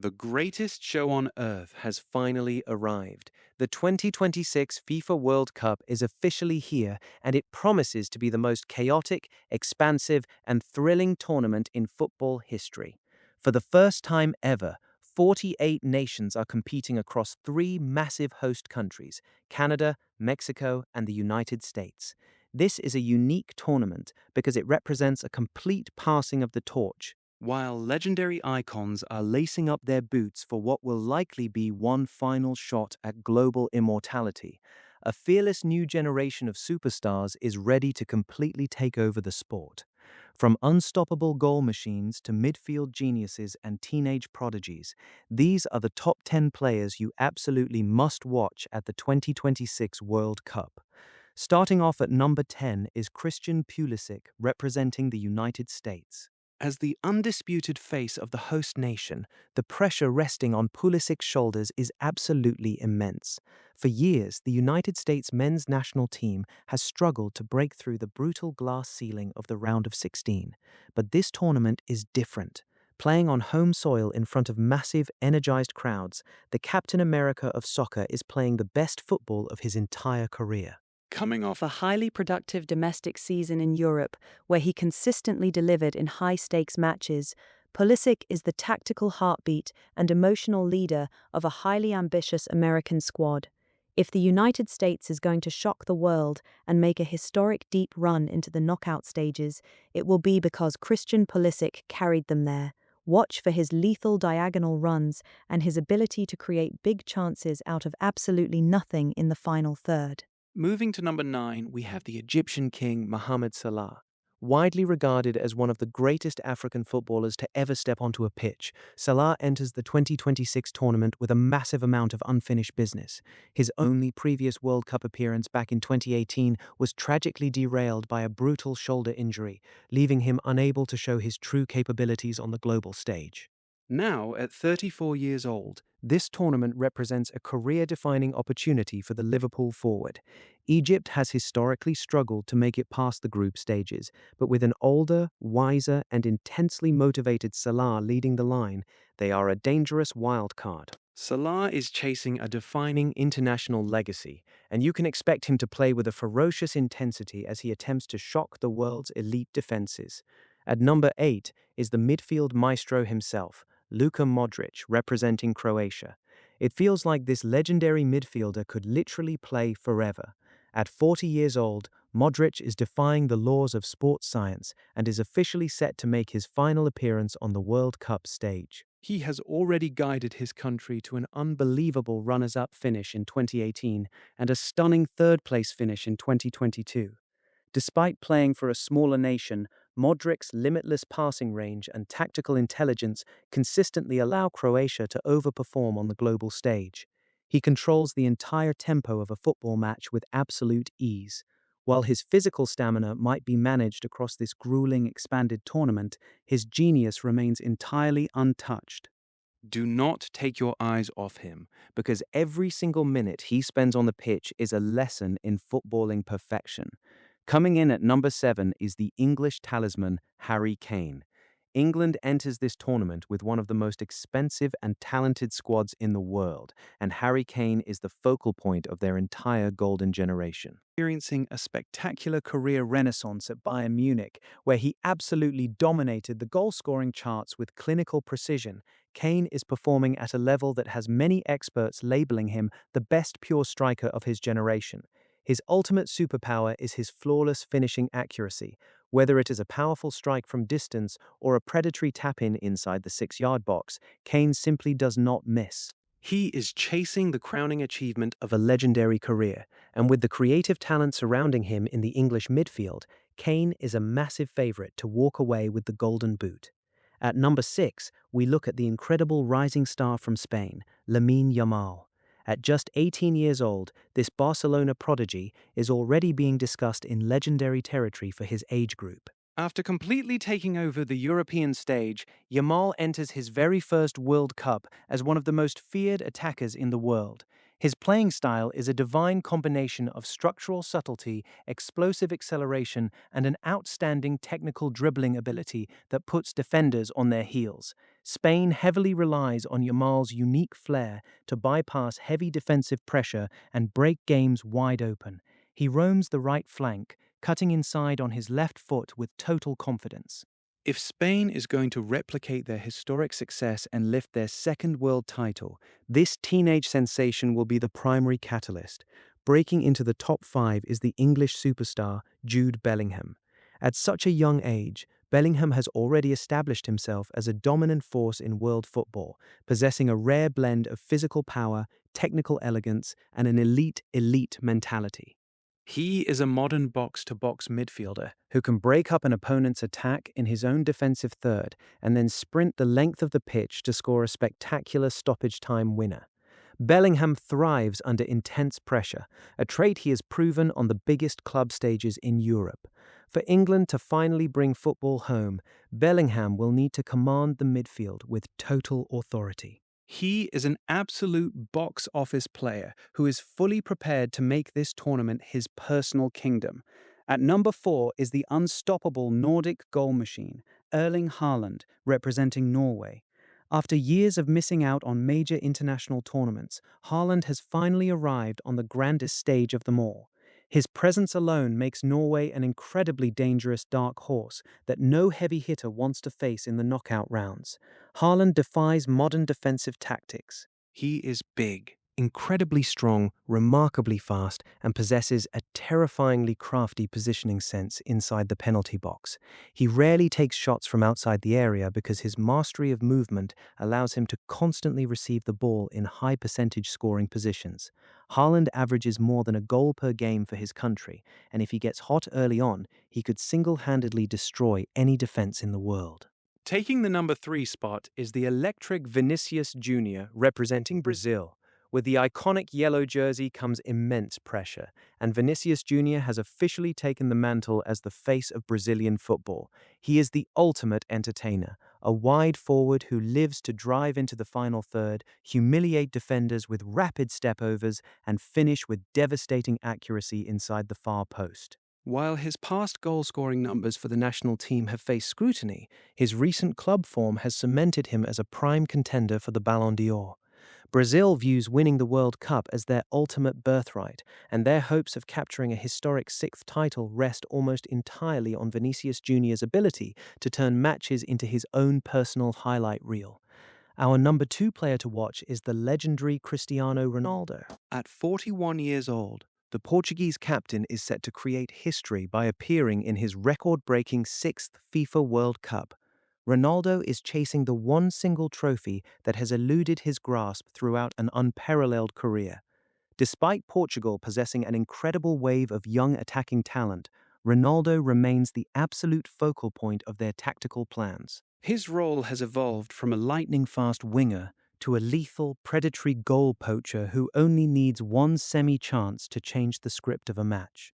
The greatest show on earth has finally arrived. The 2026 FIFA World Cup is officially here, and it promises to be the most chaotic, expansive, and thrilling tournament in football history. For the first time ever, 48 nations are competing across three massive host countries: Canada, Mexico, and the United States. This is a unique tournament because it represents a complete passing of the torch. While legendary icons are lacing up their boots for what will likely be one final shot at global immortality, a fearless new generation of superstars is ready to completely take over the sport. From unstoppable goal machines to midfield geniuses and teenage prodigies, these are the top 10 players you absolutely must watch at the 2026 World Cup. Starting off at number 10 is Christian Pulisic, representing the United States. As the undisputed face of the host nation, the pressure resting on Pulisic's shoulders is absolutely immense. For years, the United States men's national team has struggled to break through the brutal glass ceiling of the round of 16. But this tournament is different. Playing on home soil in front of massive, energized crowds, the Captain America of soccer is playing the best football of his entire career. Coming off A highly productive domestic season in Europe, where he consistently delivered in high-stakes matches, Pulisic is the tactical heartbeat and emotional leader of a highly ambitious American squad. If the United States is going to shock the world and make a historic deep run into the knockout stages, it will be because Christian Pulisic carried them there. Watch for his lethal diagonal runs and his ability to create big chances out of absolutely nothing in the final third. Moving to number 9, we have the Egyptian king Mohamed Salah. Widely regarded as one of the greatest African footballers to ever step onto a pitch, Salah enters the 2026 tournament with a massive amount of unfinished business. His only previous World Cup appearance back in 2018 was tragically derailed by a brutal shoulder injury, leaving him unable to show his true capabilities on the global stage. Now, at 34 years old, this tournament represents a career-defining opportunity for the Liverpool forward. Egypt has historically struggled to make it past the group stages, but with an older, wiser, and intensely motivated Salah leading the line, they are a dangerous wild card. Salah is chasing a defining international legacy, and you can expect him to play with a ferocious intensity as he attempts to shock the world's elite defenses. At number 8 is the midfield maestro himself, Luka Modric, representing Croatia. It feels like this legendary midfielder could literally play forever. At 40 years old, Modric is defying the laws of sports science and is officially set to make his final appearance on the World Cup stage. He has already guided his country to an unbelievable runners-up finish in 2018 and a stunning third-place finish in 2022. Despite playing for a smaller nation, Modric's limitless passing range and tactical intelligence consistently allow Croatia to overperform on the global stage. He controls the entire tempo of a football match with absolute ease. While his physical stamina might be managed across this grueling expanded tournament, his genius remains entirely untouched. Do not take your eyes off him, because every single minute he spends on the pitch is a lesson in footballing perfection. Coming in at number 7 is the English talisman, Harry Kane. England enters this tournament with one of the most expensive and talented squads in the world, and Harry Kane is the focal point of their entire golden generation. Experiencing a spectacular career renaissance at Bayern Munich, where he absolutely dominated the goal-scoring charts with clinical precision, Kane is performing at a level that has many experts labeling him the best pure striker of his generation. His ultimate superpower is his flawless finishing accuracy, whether it is a powerful strike from distance or a predatory tap-in inside the 6-yard box. Kane simply does not miss. He is chasing the crowning achievement of a legendary career, and with the creative talent surrounding him in the English midfield, Kane is a massive favorite to walk away with the Golden Boot. At number 6, we look at the incredible rising star from Spain, Lamine Yamal. At just 18 years old, this Barcelona prodigy is already being discussed in legendary territory for his age group. After completely taking over the European stage, Yamal enters his very first World Cup as one of the most feared attackers in the world. His playing style is a divine combination of structural subtlety, explosive acceleration, and an outstanding technical dribbling ability that puts defenders on their heels. Spain heavily relies on Yamal's unique flair to bypass heavy defensive pressure and break games wide open. He roams the right flank, cutting inside on his left foot with total confidence. If Spain is going to replicate their historic success and lift their second world title, this teenage sensation will be the primary catalyst. Breaking into the top five is the English superstar Jude Bellingham. At such a young age, Bellingham has already established himself as a dominant force in world football, possessing a rare blend of physical power, technical elegance, and an elite mentality. He is a modern box-to-box midfielder who can break up an opponent's attack in his own defensive third and then sprint the length of the pitch to score a spectacular stoppage time winner. Bellingham thrives under intense pressure, a trait he has proven on the biggest club stages in Europe. For England to finally bring football home, Bellingham will need to command the midfield with total authority. He is an absolute box office player who is fully prepared to make this tournament his personal kingdom. At number 4 is the unstoppable Nordic goal machine, Erling Haaland, representing Norway. After years of missing out on major international tournaments, Haaland has finally arrived on the grandest stage of them all. His presence alone makes Norway an incredibly dangerous dark horse that no heavy hitter wants to face in the knockout rounds. Haaland defies modern defensive tactics. He is big, incredibly strong, remarkably fast, and possesses a terrifyingly crafty positioning sense inside the penalty box. He rarely takes shots from outside the area because his mastery of movement allows him to constantly receive the ball in high percentage scoring positions. Haaland averages more than a goal per game for his country, and if he gets hot early on, he could single-handedly destroy any defense in the world. Taking the number 3 spot is the electric Vinicius Jr. representing Brazil. With the iconic yellow jersey comes immense pressure, and Vinicius Jr. has officially taken the mantle as the face of Brazilian football. He is the ultimate entertainer, a wide forward who lives to drive into the final third, humiliate defenders with rapid stepovers, and finish with devastating accuracy inside the far post. While his past goal-scoring numbers for the national team have faced scrutiny, his recent club form has cemented him as a prime contender for the Ballon d'Or. Brazil views winning the World Cup as their ultimate birthright, and their hopes of capturing a historic sixth title rest almost entirely on Vinicius Jr.'s ability to turn matches into his own personal highlight reel. Our number 2 player to watch is the legendary Cristiano Ronaldo. At 41 years old, the Portuguese captain is set to create history by appearing in his record-breaking 6th FIFA World Cup. Ronaldo is chasing the one single trophy that has eluded his grasp throughout an unparalleled career. Despite Portugal possessing an incredible wave of young attacking talent, Ronaldo remains the absolute focal point of their tactical plans. His role has evolved from a lightning-fast winger to a lethal, predatory goal poacher who only needs one semi-chance to change the script of a match.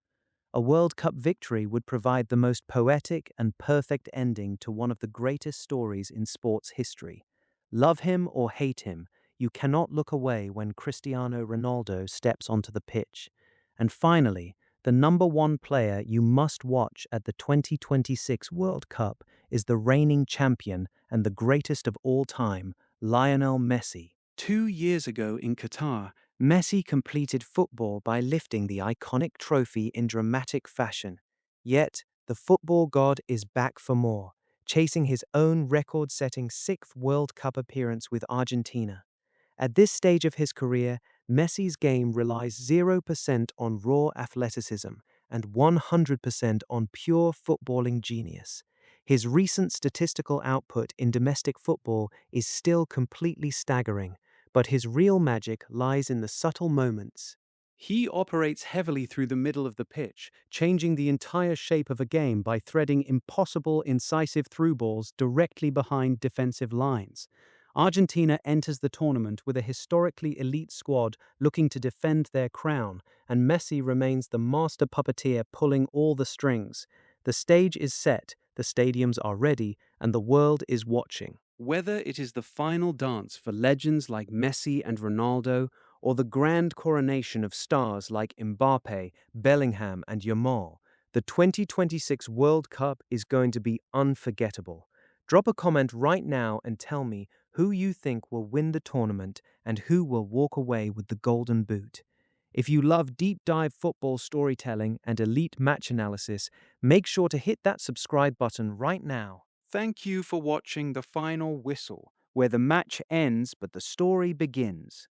A World Cup victory would provide the most poetic and perfect ending to one of the greatest stories in sports history. Love him or hate him, you cannot look away when Cristiano Ronaldo steps onto the pitch. And finally, the number 1 player you must watch at the 2026 World Cup is the reigning champion and the greatest of all time, Lionel Messi. 2 years ago in Qatar, Messi completed football by lifting the iconic trophy in dramatic fashion. Yet, the football god is back for more, chasing his own record-setting 6th World Cup appearance with Argentina. At this stage of his career, Messi's game relies 0% on raw athleticism and 100% on pure footballing genius. His recent statistical output in domestic football is still completely staggering, but his real magic lies in the subtle moments. He operates heavily through the middle of the pitch, changing the entire shape of a game by threading impossible, incisive through balls directly behind defensive lines. Argentina enters the tournament with a historically elite squad looking to defend their crown, and Messi remains the master puppeteer pulling all the strings. The stage is set, the stadiums are ready, and the world is watching. Whether it is the final dance for legends like Messi and Ronaldo, or the grand coronation of stars like Mbappe, Bellingham, and Yamal, the 2026 World Cup is going to be unforgettable. Drop a comment right now and tell me who you think will win the tournament and who will walk away with the golden boot. If you love deep dive football storytelling and elite match analysis, make sure to hit that subscribe button right now. Thank you for watching The Final Whistle, where the match ends but the story begins.